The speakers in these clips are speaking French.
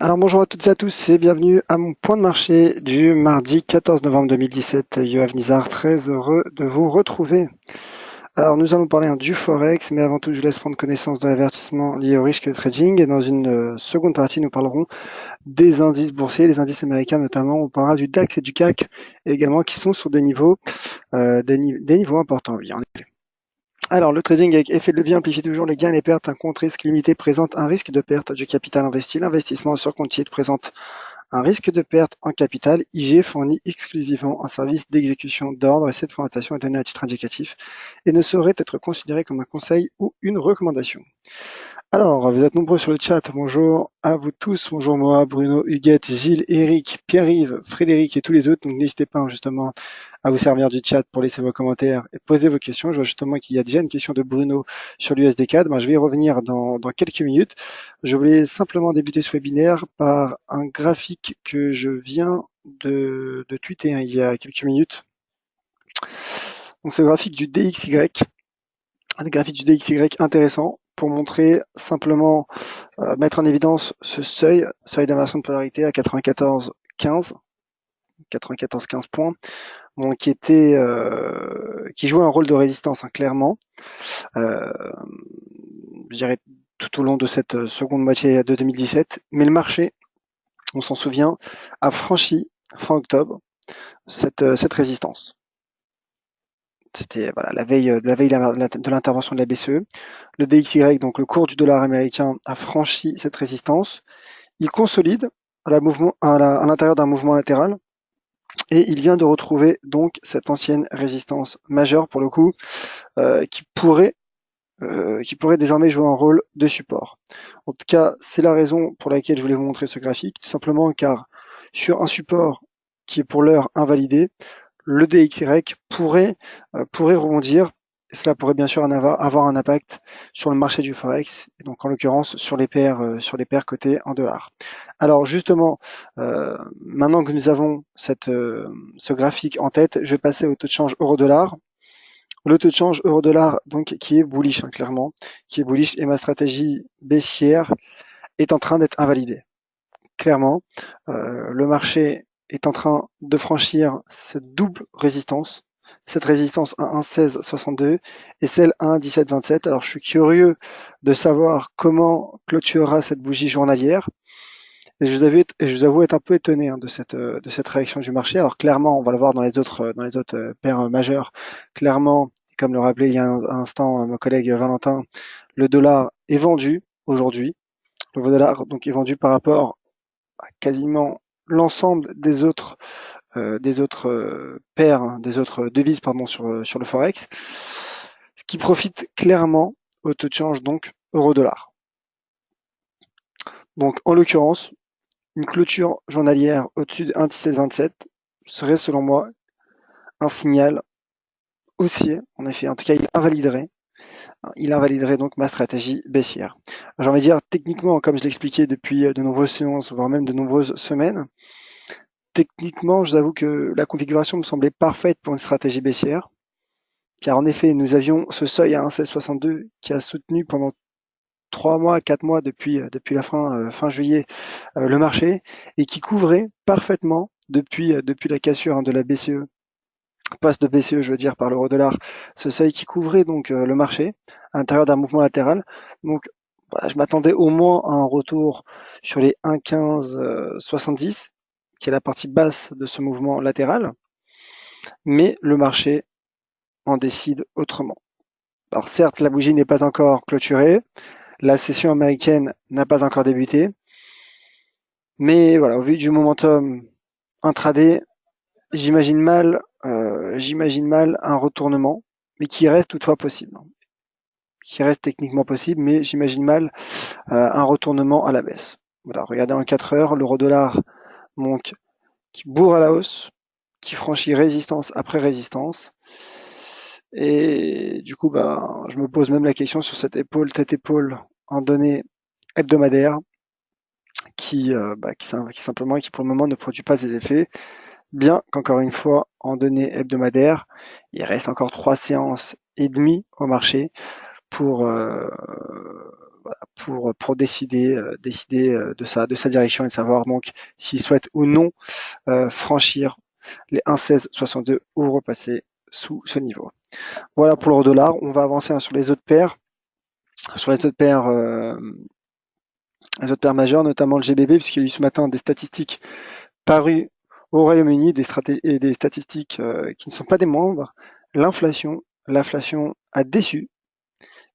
Alors bonjour à toutes et à tous et bienvenue à mon point de marché du mardi 14 novembre 2017. Yoav Nizar, très heureux de vous retrouver. Alors nous allons parler du Forex, mais avant tout je vous laisse prendre connaissance de l'avertissement lié au risque de trading. Et dans une seconde partie, nous parlerons des indices boursiers, les indices américains notamment. On parlera du DAX et du CAC également qui sont sur des niveaux, des niveaux importants. Oui, alors, le trading avec effet de levier amplifie toujours les gains et les pertes. Un compte risque limité présente un risque de perte du capital investi. L'investissement sur compte titre présente un risque de perte en capital. IG fournit exclusivement un service d'exécution d'ordre et cette présentation est donnée à titre indicatif et ne saurait être considérée comme un conseil ou une recommandation. Alors, vous êtes nombreux sur le chat. Bonjour à vous tous. Bonjour Moa, Bruno, Huguette, Gilles, Eric, Pierre-Yves, Frédéric et tous les autres. Donc, n'hésitez pas justement à vous servir du chat pour laisser vos commentaires et poser vos questions. Je vois justement qu'il y a déjà une question de Bruno sur l'USD4. Je vais y revenir dans quelques minutes. Je voulais simplement débuter ce webinaire par un graphique que je viens de tweeter il y a quelques minutes. Donc, c'est le graphique du DXY. Un graphique du DXY intéressant pour montrer simplement mettre en évidence ce seuil d'inversion de polarité à 94,15 points, bon, qui jouait un rôle de résistance, hein, clairement, euh, je dirais tout au long de cette seconde moitié de 2017. Mais le marché, on s'en souvient, a franchi fin octobre cette résistance. C'était voilà, la veille de l'intervention de la BCE. Le DXY, donc le cours du dollar américain, a franchi cette résistance. Il consolide à l'intérieur d'un mouvement latéral et il vient de retrouver donc cette ancienne résistance majeure pour le coup qui pourrait désormais jouer un rôle de support. En tout cas, c'est la raison pour laquelle je voulais vous montrer ce graphique, tout simplement car sur un support qui est pour l'heure invalidé, le DXY pourrait rebondir. Et cela pourrait bien sûr avoir un impact sur le marché du Forex, et donc en l'occurrence sur les paires cotées en dollars. Alors justement, maintenant que nous avons ce graphique en tête, je vais passer au taux de change euro-dollar. Le taux de change euro-dollar, donc, qui est bullish, hein, clairement, qui est bullish, et ma stratégie baissière est en train d'être invalidée. Clairement, le marché est en train de franchir cette double résistance, cette résistance à 1,1662 et celle à 1,1727. Alors, je suis curieux de savoir comment clôturera cette bougie journalière. Et je vous avoue être un peu étonné, hein, de cette réaction du marché. Alors clairement, on va le voir dans les autres paires majeures. Clairement, comme le rappelait il y a un instant mon collègue Valentin, le dollar est vendu aujourd'hui. Le dollar donc est vendu par rapport à quasiment l'ensemble des autres paires, hein, des autres devises pardon sur le forex, ce qui profite clairement au taux de change donc euro-dollar. Donc en l'occurrence, une clôture journalière au-dessus de 1,1727 serait selon moi un signal haussier. En effet, en tout cas, il invaliderait donc ma stratégie baissière. J'ai envie de dire, techniquement, comme je l'expliquais depuis de nombreuses séances, voire même de nombreuses semaines, techniquement, je vous avoue que la configuration me semblait parfaite pour une stratégie baissière, car en effet, nous avions ce seuil à 1,1662 qui a soutenu pendant 3 mois, 4 mois depuis la fin juillet le marché et qui couvrait parfaitement depuis la cassure, hein, de la BCE, poste de BCE, je veux dire, par l'euro-dollar, ce seuil qui couvrait donc le marché à l'intérieur d'un mouvement latéral. Donc voilà, je m'attendais au moins à un retour sur les 1,1570, qui est la partie basse de ce mouvement latéral, mais le marché en décide autrement. Alors certes, la bougie n'est pas encore clôturée, la session américaine n'a pas encore débuté, mais voilà, au vu du momentum intraday, j'imagine mal un retournement, mais qui reste toutefois possible, qui reste techniquement possible, mais j'imagine mal un retournement à la baisse. Voilà, regardez en 4 heures, l'euro-dollar donc qui bourre à la hausse, qui franchit résistance après résistance, et du coup, je me pose même la question sur cette tête-épaule en données hebdomadaires qui simplement et qui pour le moment ne produit pas ses effets. Bien qu'encore une fois, en données hebdomadaires, il reste encore 3 séances et demie au marché pour pour décider de sa direction et de savoir donc s'il souhaite ou non franchir les 1,1662 ou repasser sous ce niveau. Voilà pour l'euro-dollar. On va avancer sur les autres paires. Sur les autres paires majeures, notamment le GBP, puisqu'il y a eu ce matin des statistiques parues au Royaume-Uni, des statistiques qui ne sont pas des moindres. L'inflation a déçu,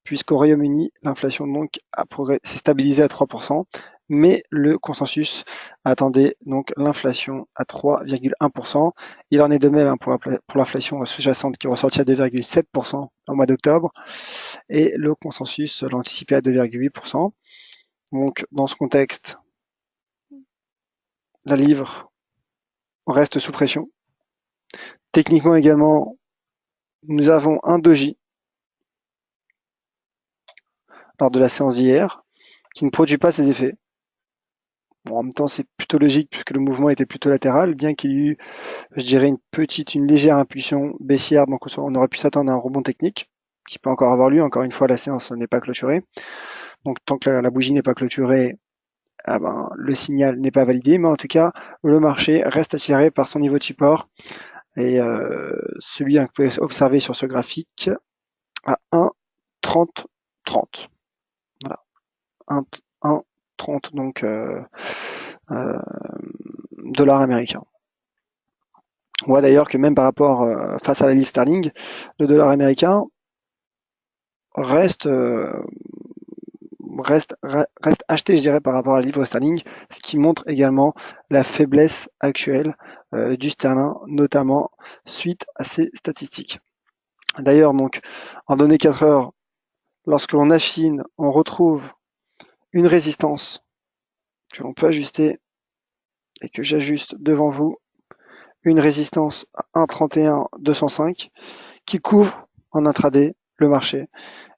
puisqu'au Royaume-Uni, l'inflation donc s'est stabilisée à 3%, mais le consensus attendait donc l'inflation à 3,1%. Il en est de même pour l'inflation sous-jacente qui est ressortie à 2,7% au mois d'octobre, et le consensus l'anticipait à 2,8%. Donc dans ce contexte, la livre reste sous pression. Techniquement également, nous avons un doji lors de la séance d'hier qui ne produit pas ses effets. Bon, en même temps, c'est plutôt logique puisque le mouvement était plutôt latéral, bien qu'il y ait eu, je dirais, une légère impulsion baissière. Donc, on aurait pu s'attendre à un rebond technique qui peut encore avoir lieu. Encore une fois, la séance n'est pas clôturée. Donc, tant que la bougie n'est pas clôturée, le signal n'est pas validé. Mais en tout cas, le marché reste attiré par son niveau de support. Et celui que vous pouvez observer sur ce graphique à 1,3030. Voilà. 1,30 donc dollars américains. On voit d'ailleurs que même par rapport face à la livre sterling, le dollar américain reste acheté, je dirais, par rapport à la livre sterling, ce qui montre également la faiblesse actuelle du sterling, notamment suite à ces statistiques. D'ailleurs, donc, en données 4 heures, lorsque l'on affine, on retrouve une résistance que l'on peut ajuster et que j'ajuste devant vous, une résistance à 1,31,205 qui couvre en intraday le marché.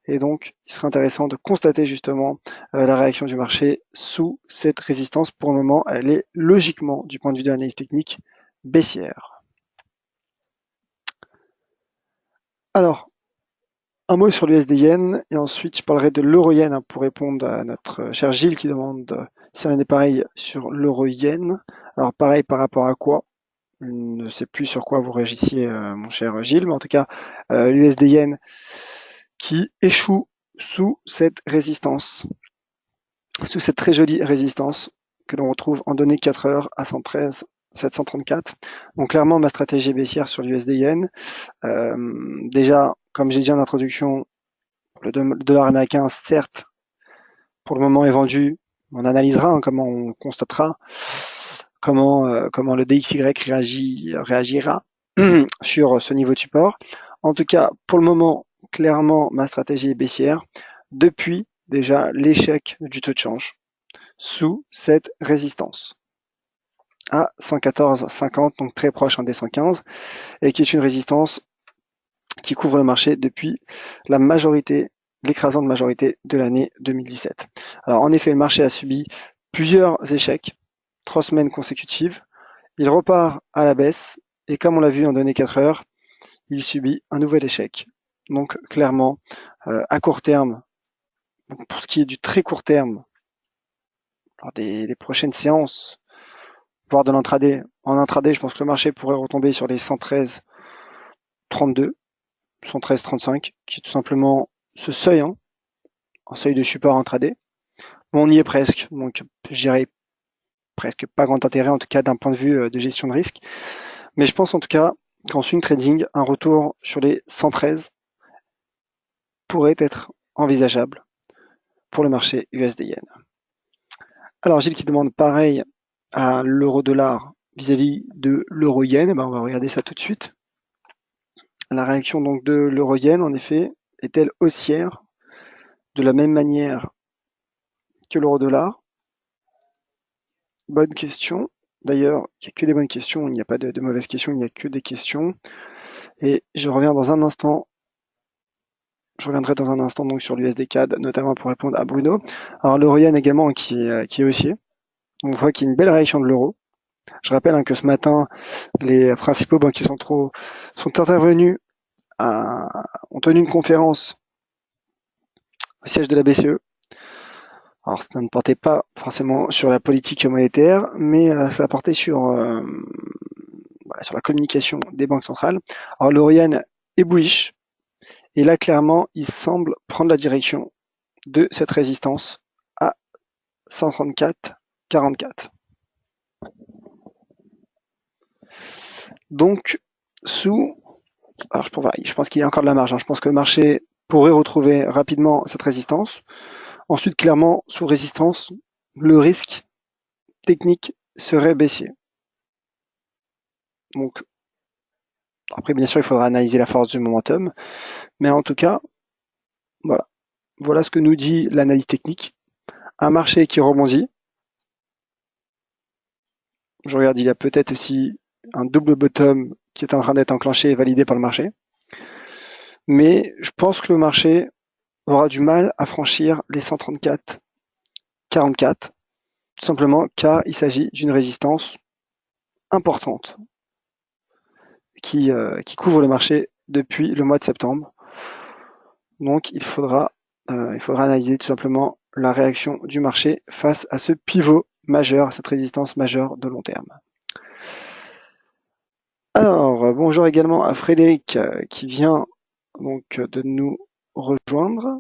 Et donc, il serait intéressant de constater justement la réaction du marché sous cette résistance. Pour le moment, elle est logiquement, du point de vue de l'analyse technique, baissière. Alors, un mot sur l'USD-Yen, et ensuite je parlerai de l'euro-yen pour répondre à notre cher Gilles qui demande si on est pareil sur l'euro-yen. Alors pareil par rapport à quoi? Je ne sais plus sur quoi vous réagissiez, mon cher Gilles, mais en tout cas, l'USD-Yen qui échoue sous cette résistance, sous cette très jolie résistance que l'on retrouve en données 4 heures à 113 734. Donc clairement ma stratégie baissière sur l'USD-Yen. Déjà, comme j'ai dit en introduction, le dollar américain, certes, pour le moment est vendu. On analysera comment on constatera comment le DXY réagira sur ce niveau de support. En tout cas, pour le moment, clairement, ma stratégie est baissière depuis déjà l'échec du taux de change sous cette résistance à 114,50, donc très proche des 115, et qui est une résistance qui couvre le marché depuis l'écrasante majorité de l'année 2017. Alors en effet, le marché a subi plusieurs échecs, 3 semaines consécutives. Il repart à la baisse et comme on l'a vu en données 4 heures, il subit un nouvel échec. Donc clairement, à court terme, pour ce qui est du très court terme, lors des prochaines séances, voire de l'intraday, en intraday, je pense que le marché pourrait retomber sur les 113,32, 113,35, qui est tout simplement ce seuil, un seuil de support intraday. Bon, on y est presque, donc je dirais presque pas grand intérêt, en tout cas d'un point de vue de gestion de risque. Mais je pense en tout cas qu'en swing trading, un retour sur les 113 pourrait être envisageable pour le marché USD-Yen. Alors Gilles qui demande pareil à l'euro-dollar vis-à-vis de l'euro-yen, on va regarder ça tout de suite. La réaction donc de l'euro-yen, en effet, est-elle haussière de la même manière que l'euro-dollar? Bonne question. D'ailleurs, il n'y a que des bonnes questions, il n'y a pas de mauvaises questions, il n'y a que des questions. Et je reviendrai dans un instant donc sur l'USD-CAD, notamment pour répondre à Bruno. Alors l'euro-yen également qui est haussier. On voit qu'il y a une belle réaction de l'euro. Je rappelle que ce matin, les principaux banquiers centraux sont intervenus, ont tenu une conférence au siège de la BCE Alors, ça ne portait pas forcément sur la politique monétaire, mais ça portait voilà, sur la communication des banques centrales. Alors, l'Orion est bullish, et là, clairement, il semble prendre la direction de cette résistance à 134,44. Donc, alors je pense qu'il y a encore de la marge, hein. Je pense que le marché pourrait retrouver rapidement cette résistance. Ensuite, clairement, sous résistance, le risque technique serait baissier. Donc, après, bien sûr, il faudra analyser la force du momentum, mais en tout cas, voilà. Voilà ce que nous dit l'analyse technique. Un marché qui rebondit. Je regarde, il y a peut-être aussi un double bottom qui est en train d'être enclenché et validé par le marché. Mais je pense que le marché aura du mal à franchir les 134,44, tout simplement car il s'agit d'une résistance importante qui couvre le marché depuis le mois de septembre. Donc il faudra analyser tout simplement la réaction du marché face à ce pivot majeur, à cette résistance majeure de long terme. Alors, bonjour également à Frédéric qui vient donc de nous rejoindre.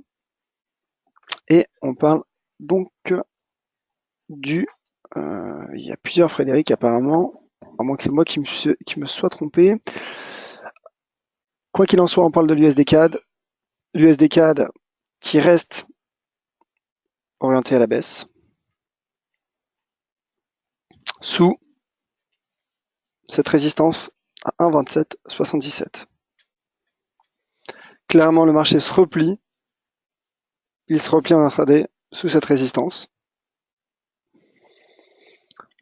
Et on parle donc il y a plusieurs Frédéric apparemment, à moins que c'est moi qui me sois trompé. Quoi qu'il en soit, on parle de l'USD CAD. L'USD CAD qui reste orienté à la baisse, sous cette résistance à 1,2777. Clairement, le marché se replie. Il se replie en intraday sous cette résistance.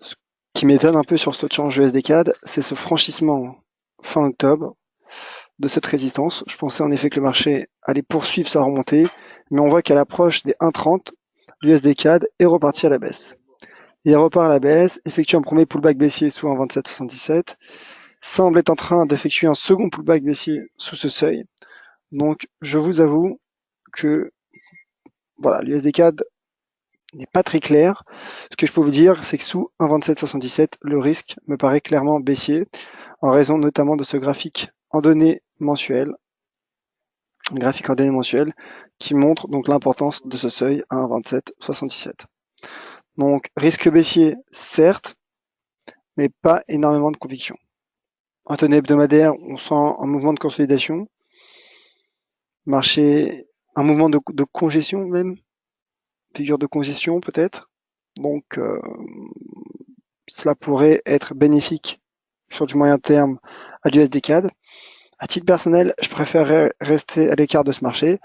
Ce qui m'étonne un peu sur ce taux de change USD CAD, c'est ce franchissement fin octobre de cette résistance. Je pensais en effet que le marché allait poursuivre sa remontée, mais on voit qu'à l'approche des 1,30, l'USD CAD est reparti à la baisse. Il repart à la baisse, effectue un premier pullback baissier sous 1,2777, semble être en train d'effectuer un second pullback baissier sous ce seuil. Donc je vous avoue que voilà, l'USD CAD n'est pas très clair. Ce que je peux vous dire, c'est que sous 1,2777, le risque me paraît clairement baissier, en raison notamment de ce graphique en données mensuelles, qui montre donc l'importance de ce seuil à 1,2777. Donc risque baissier, certes, mais pas énormément de conviction. En tenue hebdomadaire, on sent un mouvement de consolidation, marché, un mouvement de congestion même, figure de congestion peut-être. Donc cela pourrait être bénéfique sur du moyen terme à l'USD CAD. À titre personnel, je préférerais rester à l'écart de ce marché,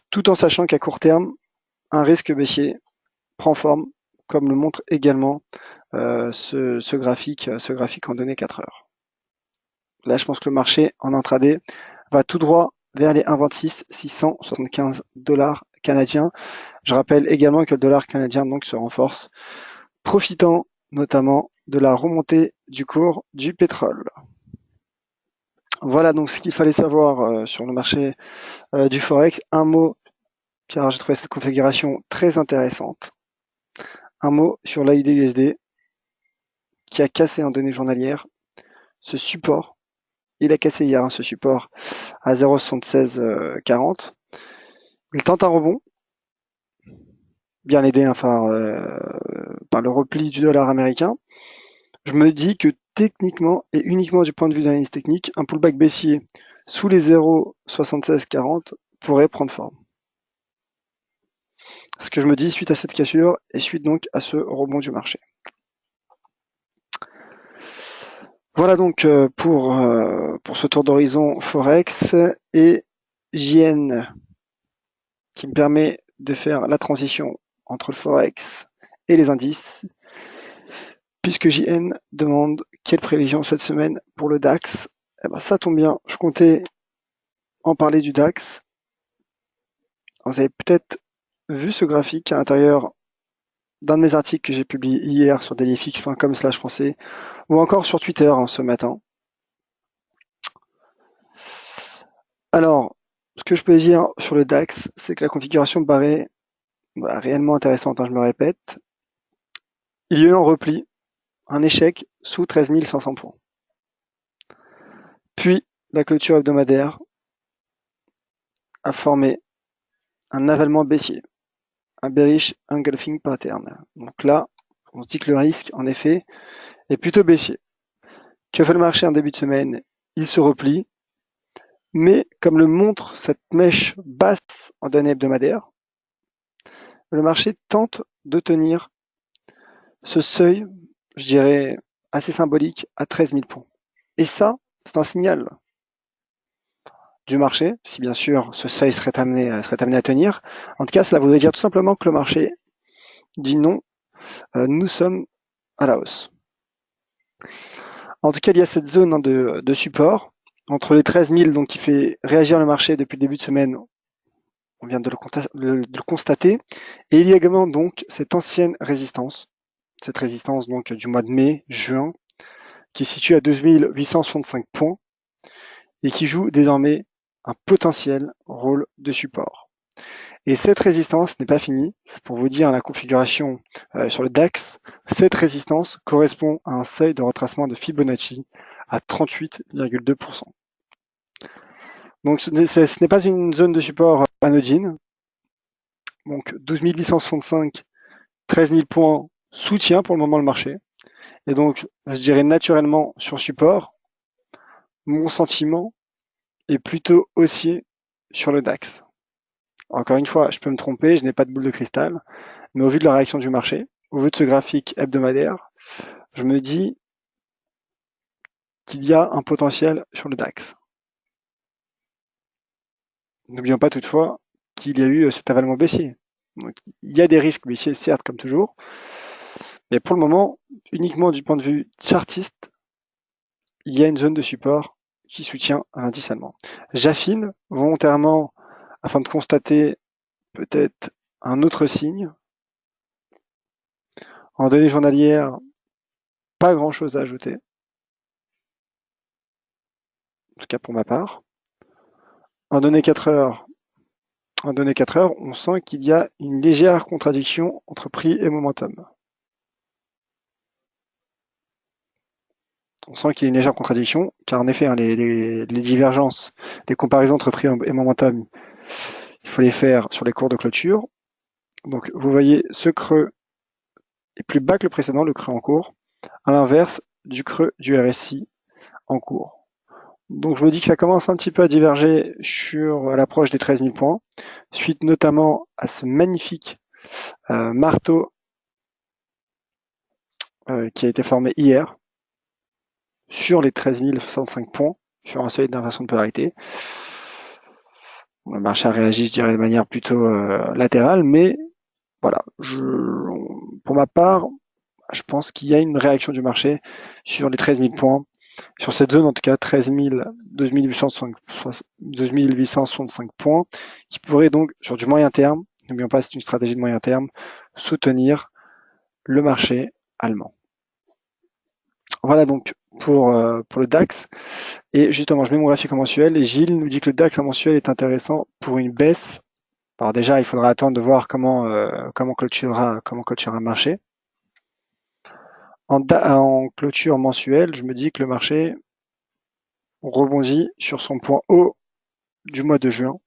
tout en sachant qu'à court terme, un risque baissier prend forme, comme le montre également ce graphique en données 4 heures. Là, je pense que le marché en intraday va tout droit vers les 1,26 675 dollars canadiens. Je rappelle également que le dollar canadien donc se renforce, profitant notamment de la remontée du cours du pétrole. Voilà donc ce qu'il fallait savoir sur le marché du Forex. Un mot, car j'ai trouvé cette configuration très intéressante. Un mot sur l'AUD-USD qui a cassé en données journalières ce support. Il a cassé hier ce support à 0,7640. Il tente un rebond, bien aidé par le repli du dollar américain. Je me dis que techniquement et uniquement du point de vue d'analyse technique, un pullback baissier sous les 0,7640 pourrait prendre forme. Ce que je me dis suite à cette cassure et suite donc à ce rebond du marché. Voilà donc pour ce tour d'horizon Forex et JN qui me permet de faire la transition entre le Forex et les indices, puisque JN demande quelle prévision cette semaine pour le DAX. Eh ben, ça tombe bien, je comptais en parler du DAX. Vous avez peut-être vu ce graphique à l'intérieur d'un de mes articles que j'ai publié hier sur dailyfix.com/français ou encore sur Twitter ce matin. Alors, ce que je peux dire sur le DAX, c'est que la configuration paraît voilà, réellement intéressante, hein, je me répète. Il y a eu un repli, un échec sous 13 500 points. Puis, la clôture hebdomadaire a formé un avalement baissier, un bearish engulfing pattern. Donc là, on se dit que le risque, en effet, est plutôt baissier. Que fait le marché en début de semaine? Il se replie, mais comme le montre cette mèche basse en données hebdomadaires, le marché tente de tenir ce seuil, je dirais, assez symbolique à 13 000 points. Et ça, c'est un signal du marché, si bien sûr ce seuil serait amené à tenir. En tout cas, cela voudrait dire tout simplement que le marché dit non, nous sommes à la hausse. En tout cas, il y a cette zone, hein, de support entre les 13 000, donc qui fait réagir le marché depuis le début de semaine. On vient de le constater. Et il y a également donc cette ancienne résistance, cette résistance donc du mois de mai, juin, qui se situe à 2865 points et qui joue désormais un potentiel rôle de support. Et cette résistance n'est pas finie. C'est pour vous dire la configuration sur le DAX. Cette résistance correspond à un seuil de retracement de Fibonacci à 38,2%. Donc ce n'est pas une zone de support anodine. Donc 12 865, 13 000 points soutient pour le moment le marché. Et donc je dirais naturellement sur support, mon sentiment est plutôt haussier sur le DAX. Encore une fois, je peux me tromper, je n'ai pas de boule de cristal, mais au vu de la réaction du marché, au vu de ce graphique hebdomadaire, je me dis qu'il y a un potentiel sur le DAX. N'oublions pas toutefois qu'il y a eu cet avalement baissier. Donc, il y a des risques baissiers, certes, comme toujours, mais pour le moment, uniquement du point de vue chartiste, il y a une zone de support qui soutient l'indice allemand. J'affine volontairement afin de constater peut-être un autre signe. En données journalières, pas grand-chose à ajouter, en tout cas pour ma part. En données 4 heures, on sent qu'il y a une légère contradiction entre prix et momentum. On sent qu'il y a une légère contradiction, car en effet, hein, les divergences, les comparaisons entre prix et momentum, il faut les faire sur les cours de clôture. Donc vous voyez, ce creux est plus bas que le précédent, le creux en cours, à l'inverse du creux du RSI en cours. Donc je me dis que ça commence un petit peu à diverger sur l'approche des 13 000 points, suite notamment à ce magnifique marteau qui a été formé hier sur les 13 065 points, sur un seuil d'inversion de polarité. Le marché a réagi, je dirais, de manière plutôt latérale, mais voilà, pour ma part, je pense qu'il y a une réaction du marché sur les 13 000 points, sur cette zone en tout cas, 12 865 points, qui pourrait donc, sur du moyen terme, n'oublions pas, c'est une stratégie de moyen terme, soutenir le marché allemand. Voilà donc pour le DAX. Et justement, je mets mon graphique en mensuel et Gilles nous dit que le DAX en mensuel est intéressant pour une baisse. Alors déjà, il faudra attendre de voir comment clôturera le marché. En clôture mensuelle, je me dis que le marché rebondit sur son point haut du mois de juin,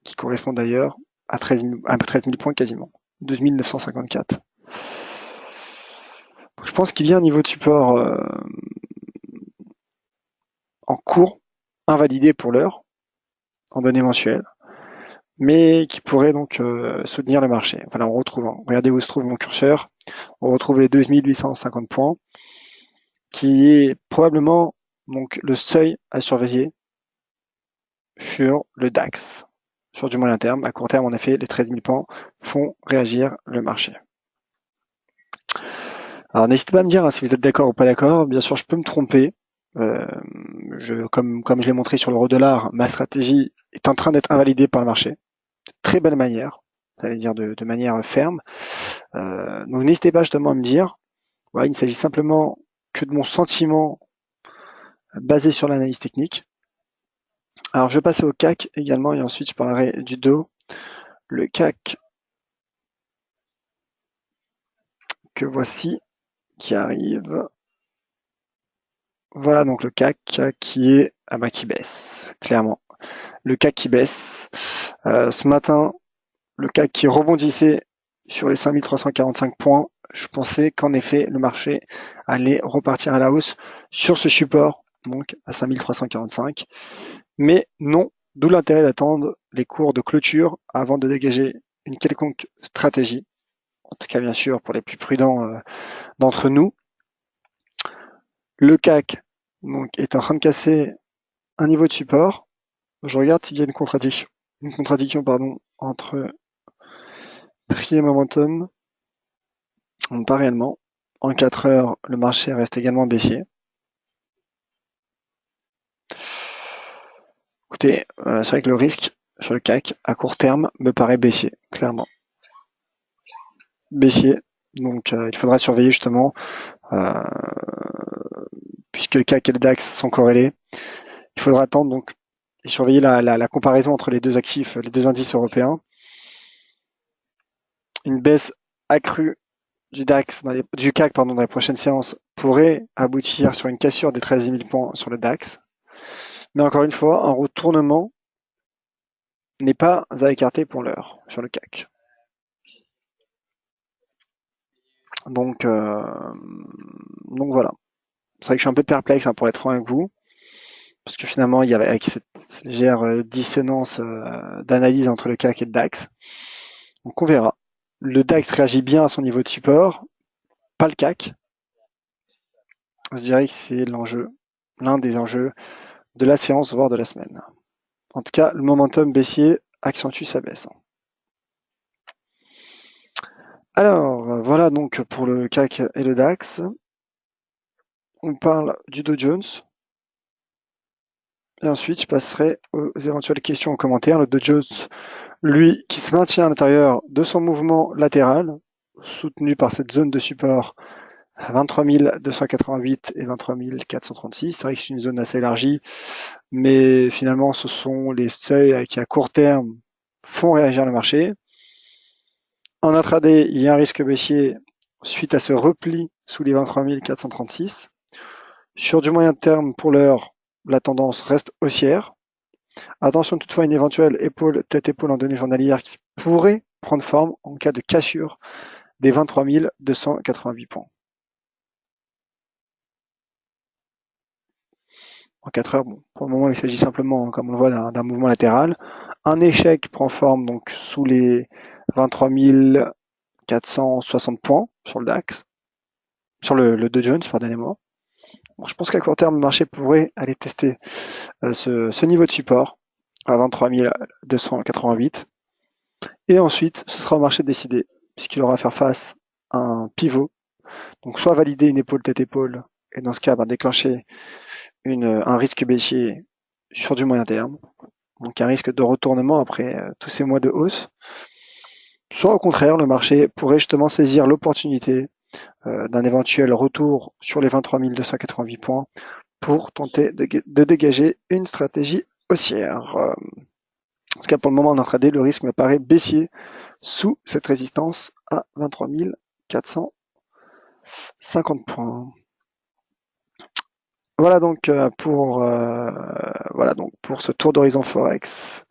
qui correspond d'ailleurs à 13 000 points quasiment, 12 954. Donc je pense qu'il y a un niveau de support en cours, invalidé pour l'heure, en données mensuelles, mais qui pourrait donc soutenir le marché. Voilà, on retrouve, regardez où se trouve mon curseur, on retrouve les 2850 points, qui est probablement donc le seuil à surveiller sur le DAX. Sur du moyen terme, à court terme, en effet, les 13 000 points font réagir le marché. Alors n'hésitez pas à me dire, hein, si vous êtes d'accord ou pas d'accord. Bien sûr, je peux me tromper. Comme je l'ai montré sur l'euro-dollar, ma stratégie est en train d'être invalidée par le marché. De très belle manière, ça veut dire de manière ferme. Donc n'hésitez pas justement à me dire. Voilà, il ne s'agit simplement que de mon sentiment basé sur l'analyse technique. Alors je vais passer au CAC également et ensuite je parlerai du DO le CAC que voici qui arrive. Voilà donc le CAC qui baisse, clairement. Le CAC qui baisse. Ce matin, le CAC qui rebondissait sur les 5345 points. Je pensais qu'en effet, le marché allait repartir à la hausse sur ce support, donc à 5345. Mais non, d'où l'intérêt d'attendre les cours de clôture avant de dégager une quelconque stratégie. En tout cas, bien sûr, pour les plus prudents d'entre nous. Le CAC donc, est en train de casser un niveau de support. Je regarde s'il y a une contradiction entre prix et momentum. Pas réellement. En 4 heures, le marché reste également baissier. Écoutez, c'est vrai que le risque sur le CAC à court terme me paraît baissier, clairement. Baissier. Donc il faudra surveiller justement, puisque le CAC et le DAX sont corrélés. Il faudra attendre donc et surveiller la comparaison entre les deux actifs, les deux indices européens. Une baisse accrue du CAC dans les prochaines séances pourrait aboutir sur une cassure des 13 000 points sur le DAX. Mais encore une fois, un retournement n'est pas à écarter pour l'heure sur le CAC. Donc voilà. C'est vrai que je suis un peu perplexe pour être franc avec vous, parce que finalement, il y avait avec cette légère dissonance d'analyse entre le CAC et le DAX. Donc on verra. Le DAX réagit bien à son niveau de support, pas le CAC. Je dirais que c'est l'un des enjeux de la séance, voire de la semaine. En tout cas, le momentum baissier accentue sa baisse. Alors, voilà donc pour le CAC et le DAX. On parle du Dow Jones. Et ensuite, je passerai aux éventuelles questions en commentaire. Le Dow Jones, lui, qui se maintient à l'intérieur de son mouvement latéral, soutenu par cette zone de support à 23 288 et 23 436. C'est vrai que c'est une zone assez élargie, mais finalement, ce sont les seuils qui, à court terme, font réagir le marché. En intraday, il y a un risque baissier suite à ce repli sous les 23 436. Sur du moyen terme, pour l'heure, la tendance reste haussière. Attention toutefois à une éventuelle tête-épaule en données journalières qui pourrait prendre forme en cas de cassure des 23 288 points. En 4 heures, bon, pour le moment, il s'agit simplement, comme on le voit, d'un mouvement latéral. Un échec prend forme donc sous les 23 460 points sur le DAX, sur le Dow Jones, pardonnez-moi. Bon, je pense qu'à court terme, le marché pourrait aller tester ce niveau de support à 23 288. Et ensuite, ce sera au marché de décider, puisqu'il aura à faire face à un pivot. Donc soit valider une épaule tête-épaule, et dans ce cas, déclencher un risque baissier sur du moyen terme. Donc un risque de retournement après tous ces mois de hausse. Soit au contraire, le marché pourrait justement saisir l'opportunité d'un éventuel retour sur les 23 288 points pour tenter de dégager une stratégie haussière. En tout cas, pour le moment, en intraday, le risque me paraît baissier sous cette résistance à 23 450 points. Voilà donc pour ce tour d'horizon Forex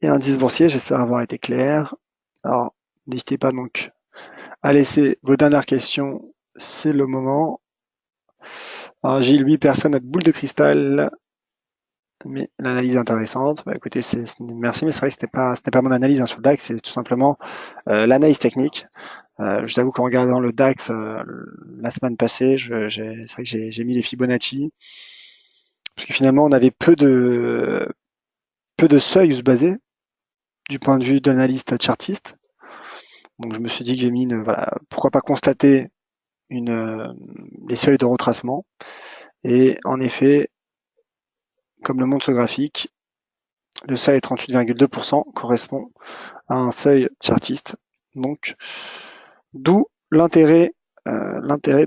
et indice boursier. J'espère avoir été clair. Alors, n'hésitez pas donc à laisser vos dernières questions. C'est le moment. Alors, Gilles, lui, personne n'a de boule de cristal, mais l'analyse est intéressante. Écoutez, merci, mais c'est vrai que ce n'est pas mon analyse sur le DAX, c'est tout simplement l'analyse technique. Je vous avoue qu'en regardant le DAX la semaine passée, c'est vrai que j'ai mis les Fibonacci, parce que finalement, on avait peu de seuils où se baser du point de vue d'analyste chartiste. Donc je me suis dit que j'ai mis pourquoi pas constater les seuils de retracement. Et en effet, comme le montre ce graphique, le seuil 38,2% correspond à un seuil chartiste. Donc, d'où l'intérêt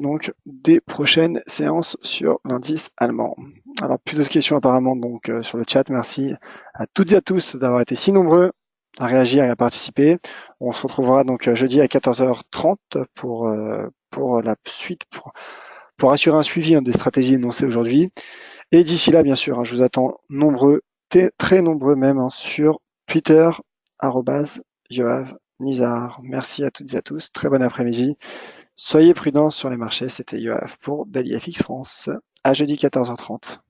donc des prochaines séances sur l'indice allemand. Alors plus de questions apparemment donc sur le chat. Merci à toutes et à tous d'avoir été si nombreux. réagir et à participer. On se retrouvera donc jeudi à 14h30 pour la suite, pour assurer un suivi des stratégies énoncées aujourd'hui. Et d'ici là, bien sûr, je vous attends nombreux, très nombreux même, sur Twitter, @YoavNizar. Merci à toutes et à tous. Très bon après-midi. Soyez prudents sur les marchés. C'était Yoav pour DailyFX France. À jeudi 14h30.